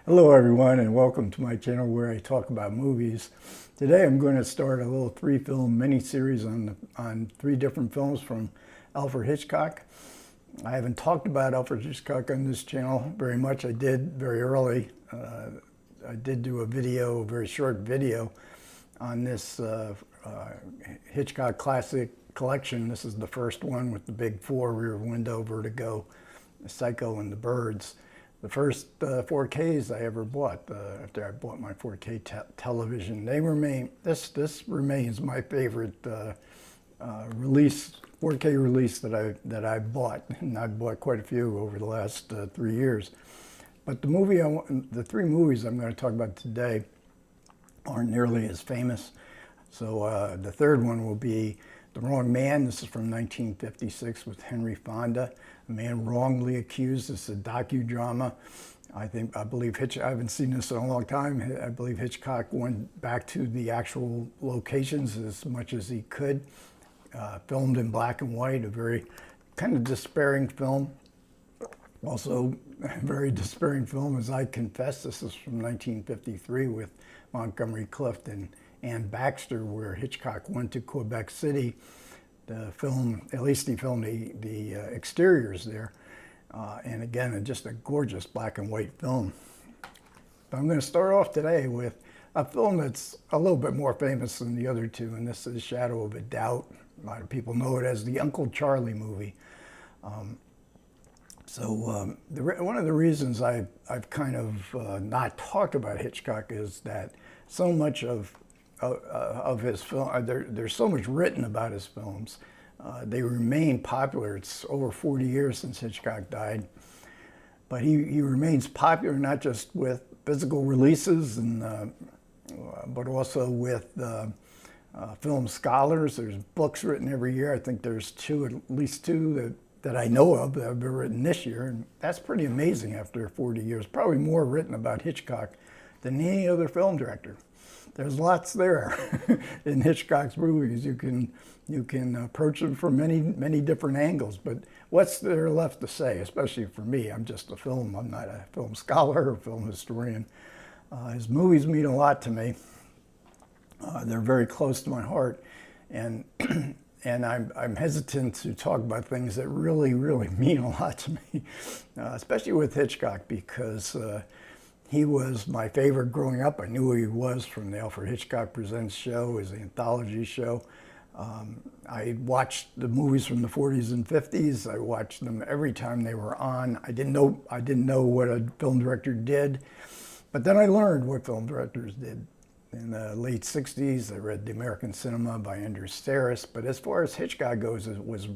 Hello everyone and welcome to my channel where I talk about movies. Today I'm going to start a little three-film mini-series on three different films from Alfred Hitchcock. I haven't talked about Alfred Hitchcock on this channel very much. I did very early. I did do a very short video on this Hitchcock classic collection. This is the first one with the big four: Rear Window, Vertigo, Psycho, and The Birds. The first 4Ks I ever bought after I bought my 4K television. This remains my favorite release, 4K release that I bought, and I've bought quite a few over the last 3 years. But the three movies I'm going to talk about today aren't nearly as famous. So the third one will be The Wrong Man. This is from 1956 with Henry Fonda. A Man Wrongly Accused. It's a docudrama. I believe I haven't seen this in a long time. I believe Hitchcock went back to the actual locations as much as he could. Filmed in black and white, a very kind of despairing film. Also, a very despairing film, as I confess. This is from 1953 with Montgomery Clift and Ann Baxter, where Hitchcock went to Quebec City to film, at least he filmed the exteriors there. And again, just a gorgeous black and white film. But I'm going to start off today with a film that's a little bit more famous than the other two, and this is Shadow of a Doubt. A lot of people know it as the Uncle Charlie movie. One of the reasons I've kind of not talked about Hitchcock is that so much of his film, there's so much written about his films. They remain popular. It's over 40 years since Hitchcock died, but he remains popular not just with physical releases but also with film scholars. There's books written every year. I think there's at least two that I know of that have been written this year, and that's pretty amazing after 40 years. Probably more written about Hitchcock than any other film director. There's lots there in Hitchcock's movies. You can approach them from many different angles, but what's there left to say? Especially for me, I'm not a film scholar or film historian. His movies mean a lot to me. They're very close to my heart, and I'm hesitant to talk about things that really mean a lot to me, especially with Hitchcock, because he was my favorite growing up. I knew who he was from the Alfred Hitchcock Presents show, his anthology show. I watched the movies from the 40s and 50s. I watched them every time they were on. I didn't know what a film director did, but then I learned what film directors did. In the late 60s, I read The American Cinema by Andrew Sarris. But as far as Hitchcock goes, it was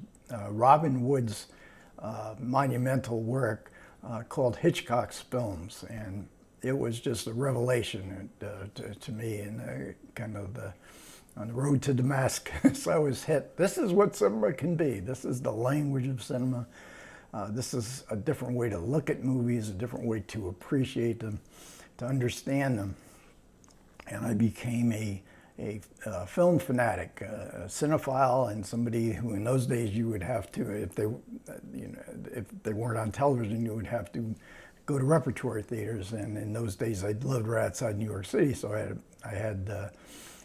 Robin Wood's monumental work called Hitchcock's Films. And it was just a revelation to me, and on the road to Damascus, I was hit. This is what cinema can be. This is the language of cinema. This is a different way to look at movies, a different way to appreciate them, to understand them. And I became a film fanatic, a cinephile, and somebody who in those days you would have to, if they weren't on television, you would have to go to repertory theaters. And in those days, I lived right outside New York City, so I had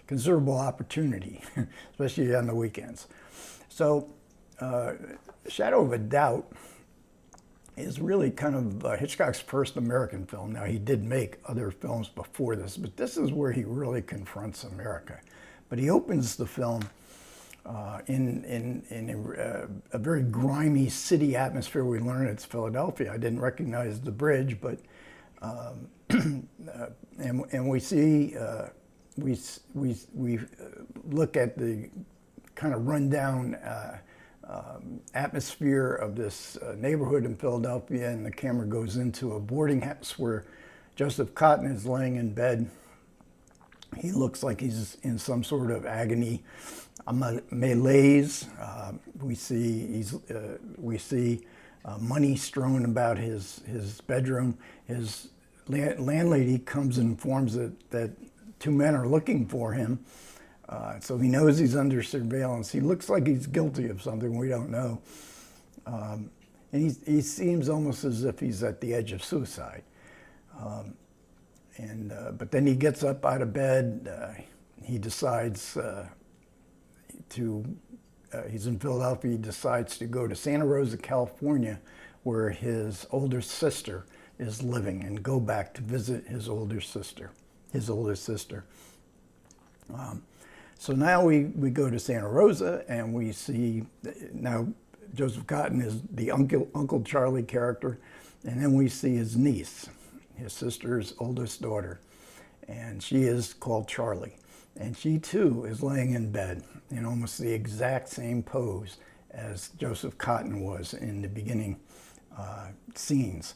considerable opportunity, especially on the weekends. So, Shadow of a Doubt is really kind of Hitchcock's first American film. Now, he did make other films before this, but this is where he really confronts America. But he opens the film in a very grimy city atmosphere. We learn it's Philadelphia. I didn't recognize the bridge, but and we see we look at the kind of rundown atmosphere of this neighborhood in Philadelphia, and the camera goes into a boarding house where Joseph Cotten is laying in bed. He looks like he's in some sort of agony, malaise. We see money strewn about his bedroom. His landlady comes and informs that two men are looking for him. So he knows he's under surveillance. He looks like he's guilty of something, we don't know. And he seems almost as if he's at the edge of suicide. But then he gets up out of bed. He decides he's in Philadelphia. He decides to go to Santa Rosa, California, where his older sister is living, and go back to visit his older sister. So now we go to Santa Rosa, and we see now Joseph Cotten is the Uncle Charlie character, and then we see his niece, his sister's oldest daughter, and she is called Charlie. And she too is laying in bed in almost the exact same pose as Joseph Cotten was in the beginning scenes.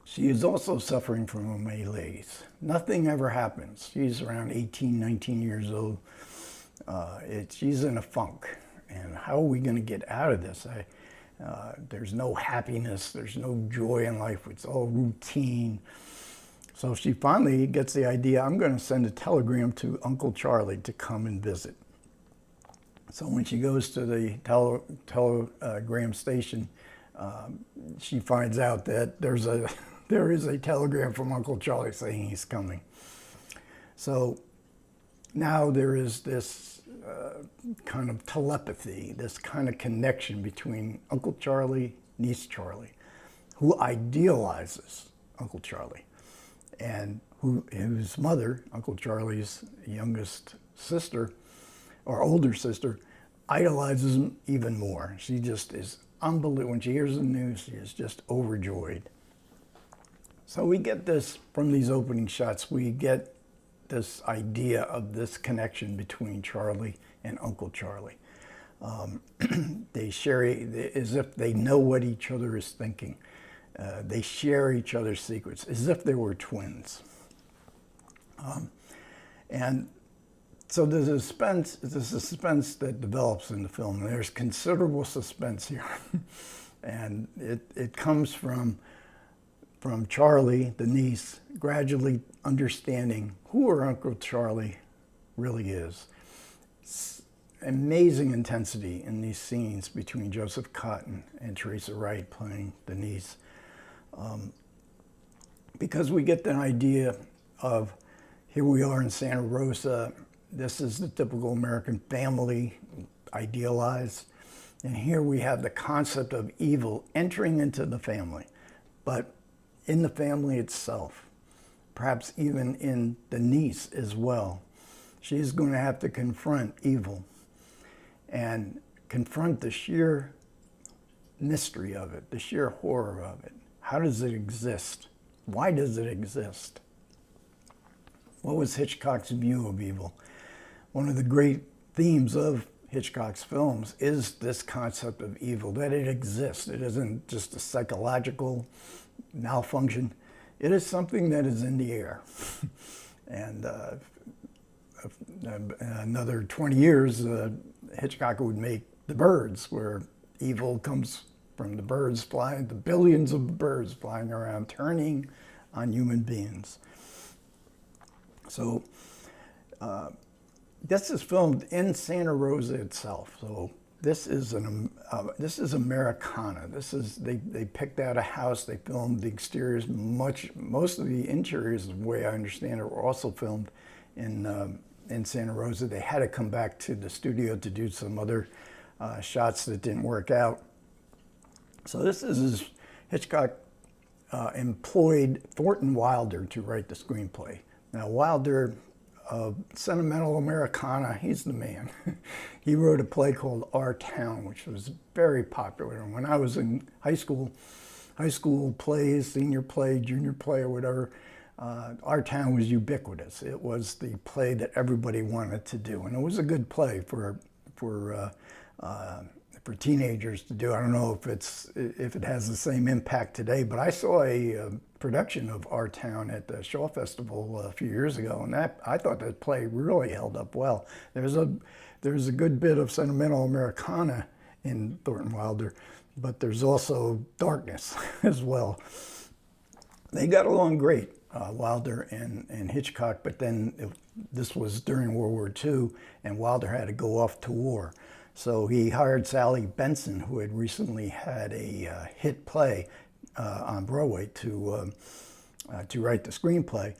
She is also suffering from a malaise. Nothing ever happens. She's around 18, 19 years old. She's in a funk. And how are we going to get out of this? There's no happiness. There's no joy in life. It's all routine. So she finally gets the idea, I'm going to send a telegram to Uncle Charlie to come and visit. So when she goes to the telegram station, she finds out that there is a telegram from Uncle Charlie saying he's coming. So now there is this kind of telepathy, this kind of connection between Uncle Charlie, niece Charlie, who idealizes Uncle Charlie, and whose mother, Uncle Charlie's youngest sister, or older sister, idolizes him even more. She just is unbelievable. When she hears the news, she is just overjoyed. So we get this, from these opening shots, we get this idea of this connection between Charlie and Uncle Charlie. They share, as if they know what each other is thinking. They share each other's secrets, as if they were twins. And so the suspense that develops in the film, there's considerable suspense here. And it comes from Charlie, the niece, gradually understanding who her Uncle Charlie really is. Amazing intensity in these scenes between Joseph Cotten and Teresa Wright playing the niece. Because we get the idea of, here we are in Santa Rosa, this is the typical American family idealized, and here we have the concept of evil entering into the family, but in the family itself, perhaps even in the niece as well. She's going to have to confront evil and confront the sheer mystery of it, the sheer horror of it. How does it exist? Why does it exist? What was Hitchcock's view of evil? One of the great themes of Hitchcock's films is this concept of evil, that it exists. It isn't just a psychological malfunction. It is something that is in the air. And another 20 years, Hitchcock would make The Birds, where evil comes from the birds flying, the billions of birds flying around, turning on human beings. So this is filmed in Santa Rosa itself. So this is Americana. They picked out a house. They filmed the exteriors. Most of the interiors, the way I understand it, were also filmed in Santa Rosa. They had to come back to the studio to do some other shots that didn't work out. So this is Hitchcock employed Thornton Wilder to write the screenplay. Now Wilder, sentimental Americana, he's the man. He wrote a play called Our Town, which was very popular. And when I was in high school plays, senior play, junior play, or whatever, Our Town was ubiquitous. It was the play that everybody wanted to do, and it was a good play for teenagers to do. I don't know if it has the same impact today, but I saw a production of Our Town at the Shaw Festival a few years ago, and I thought that play really held up well. There's a good bit of sentimental Americana in Thornton Wilder, but there's also darkness as well. They got along great, Wilder and Hitchcock, but then this was during World War II, and Wilder had to go off to war. So he hired Sally Benson, who had recently had a hit play on Broadway, to to write the screenplay.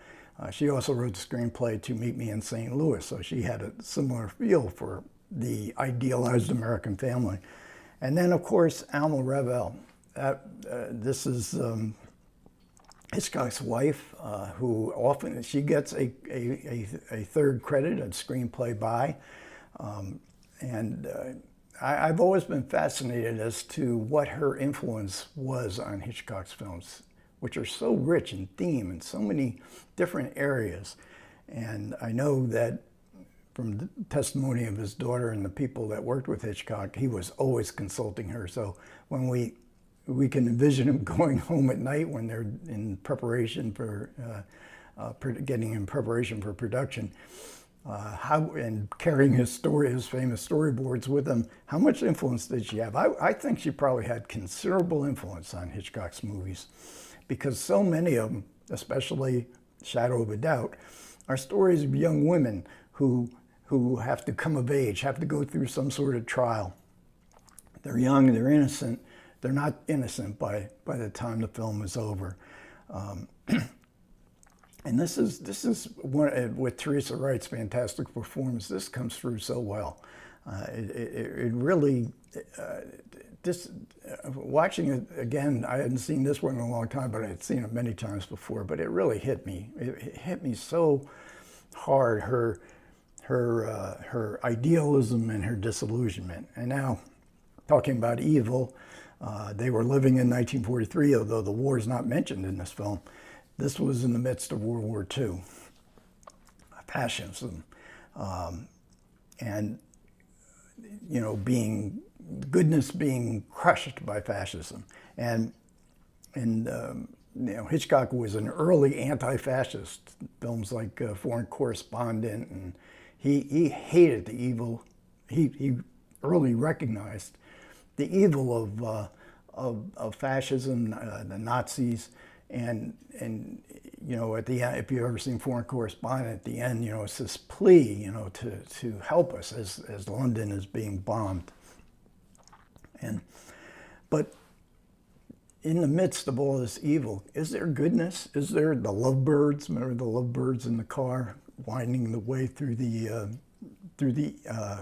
She also wrote the screenplay to Meet Me in St. Louis, so she had a similar feel for the idealized American family. And then, of course, Alma Revell. This is Hitchcock's wife, who often, she gets a third credit, a screenplay by. I've always been fascinated as to what her influence was on Hitchcock's films, which are so rich in theme in so many different areas. And I know that from the testimony of his daughter and the people that worked with Hitchcock, he was always consulting her. So when we can envision him going home at night when they're in preparation for getting in preparation for production, and carrying his famous storyboards with him. How much influence did she have? I think she probably had considerable influence on Hitchcock's movies, because so many of them, especially Shadow of a Doubt, are stories of young women who have to come of age, have to go through some sort of trial. They're young, they're innocent. They're not innocent by the time the film is over. And this is one, with Teresa Wright's fantastic performance. This comes through so well. It really, watching it again, I hadn't seen this one in a long time, but I had seen it many times before. But it really hit me. It hit me so hard. Her idealism and her disillusionment. And now, talking about evil, they were living in 1943, although the war is not mentioned in this film. This was in the midst of World War II, fascism, and goodness being crushed by fascism. And Hitchcock was an early anti-fascist. Films like Foreign Correspondent, and he hated the evil. He early recognized the evil of fascism, the Nazis. And at the end, if you've ever seen Foreign Correspondent, at the end, it's this plea, to help us as London is being bombed. But in the midst of all this evil, is there goodness? Is there the lovebirds? Remember the lovebirds in the car, winding the way through the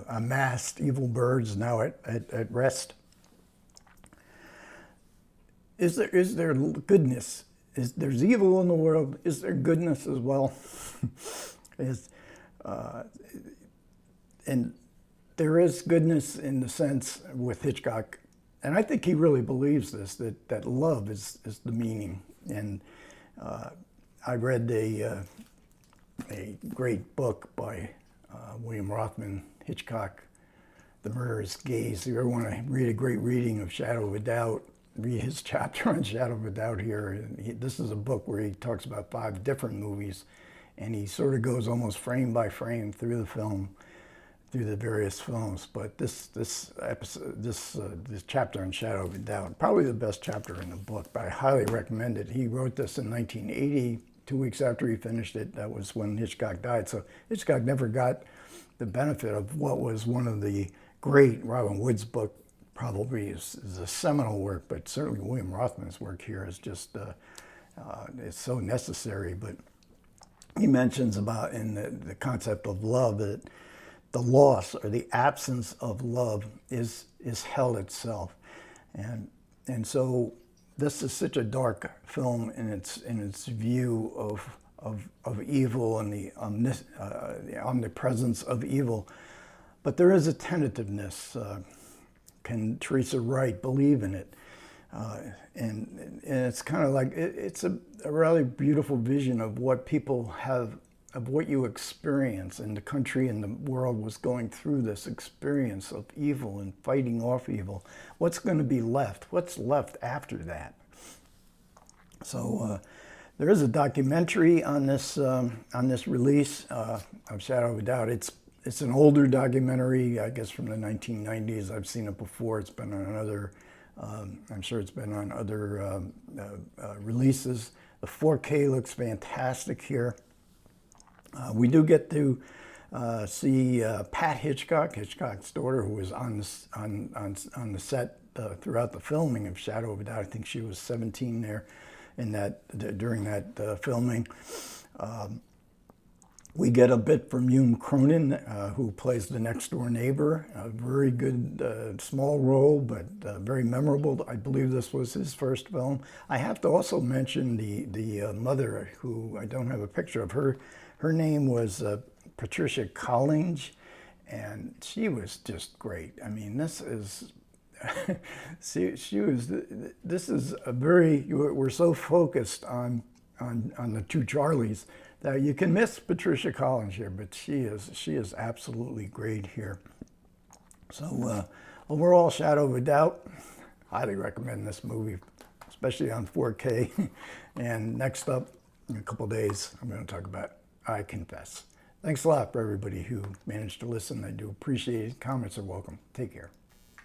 amassed evil birds now at rest? Is there goodness? There's evil in the world. Is there goodness as well? And there is goodness in the sense with Hitchcock, and I think he really believes this, that love is the meaning. And I read a great book by William Rothman, Hitchcock, The Murderous Gaze. If you ever want to read a great reading of Shadow of a Doubt, read his chapter on Shadow of a Doubt here. This is a book where he talks about 5 different movies, and he sort of goes almost frame by frame through the film, through the various films. But this chapter on Shadow of a Doubt, probably the best chapter in the book, but I highly recommend it. He wrote this in 1980, 2 weeks after he finished it. That was when Hitchcock died. So Hitchcock never got the benefit of what was one of the great Robin Wood's book. Probably is a seminal work, but certainly William Rothman's work here is just, it's so necessary. But he mentions about in the concept of love that the loss or the absence of love is hell itself. And so this is such a dark film in its view of evil and the omnipresence of evil. But there is a tentativeness. Can Teresa Wright believe in it? And it's kind of like, it's a really beautiful vision of what people have, of what you experience. And the country and the world was going through this experience of evil and fighting off evil. What's going to be left? What's left after that? So there is a documentary on this release of Shadow of a Doubt. It's an older documentary, I guess from the 1990s. I've seen it before. It's been on other, I'm sure it's been on other releases. The 4K looks fantastic here. We do get to see Pat Hitchcock, Hitchcock's daughter, who was on the set throughout the filming of Shadow of a Doubt. I think she was 17 there. during that filming. We get a bit from Hume Cronin, who plays the next door neighbor. A very good small role, but very memorable. I believe this was his first film. I have to also mention the mother, who I don't have a picture of her. Her name was Patricia Collins, and she was just great. I mean, this is this is a very, we're so focused on the two Charlies that you can miss Patricia Collins here, but she is absolutely great here. So overall, Shadow of a Doubt, highly recommend this movie, especially on 4K. And next up, in a couple days, I'm going to talk about I Confess. Thanks a lot for everybody who managed to listen. I do appreciate it. Comments are welcome. Take care.